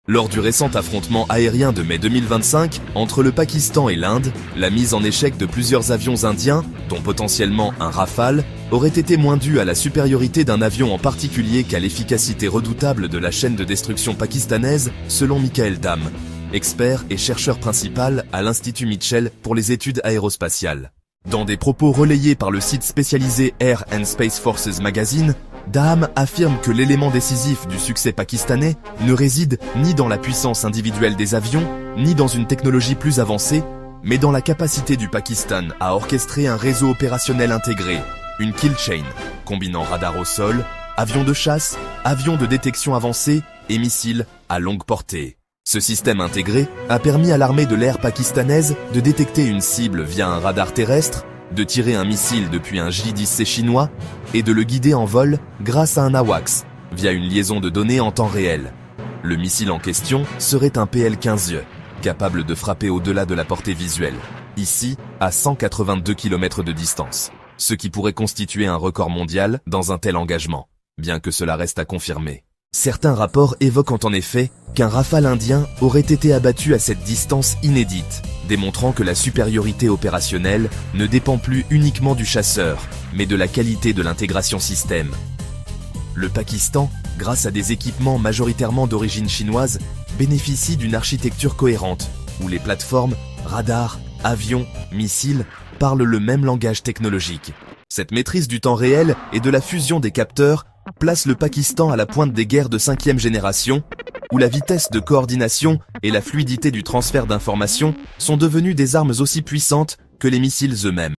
Lors du récent affrontement aérien de mai 2025 entre le Pakistan et l'Inde, la mise en échec de plusieurs avions indiens, dont potentiellement un Rafale, aurait été moins due à la supériorité d'un avion en particulier qu'à l'efficacité redoutable de la chaîne de destruction pakistanaise, selon Michael Dam, expert et chercheur principal à l'Institut Mitchell pour les études aérospatiales. Dans des propos relayés par le site spécialisé Air and Space Forces Magazine, Dam affirme que l'élément décisif du succès pakistanais ne réside ni dans la puissance individuelle des avions, ni dans une technologie plus avancée, mais dans la capacité du Pakistan à orchestrer un réseau opérationnel intégré, une kill chain, combinant radar au sol, avions de chasse, avions de détection avancés et missiles à longue portée. Ce système intégré a permis à l'armée de l'air pakistanaise de détecter une cible via un radar terrestre, de tirer un missile depuis un J-10C chinois et de le guider en vol grâce à un AWACS, via une liaison de données en temps réel. Le missile en question serait un PL-15E, capable de frapper au-delà de la portée visuelle, ici à 182 km de distance, ce qui pourrait constituer un record mondial dans un tel engagement, bien que cela reste à confirmer. Certains rapports évoquent en effet qu'un Rafale indien aurait été abattu à cette distance inédite, démontrant que la supériorité opérationnelle ne dépend plus uniquement du chasseur, mais de la qualité de l'intégration système. Le Pakistan, grâce à des équipements majoritairement d'origine chinoise, bénéficie d'une architecture cohérente, où les plateformes, radars, avions, missiles parlent le même langage technologique. Cette maîtrise du temps réel et de la fusion des capteurs place le Pakistan à la pointe des guerres de 5e génération, où la vitesse de coordination et la fluidité du transfert d'informations sont devenues des armes aussi puissantes que les missiles eux-mêmes.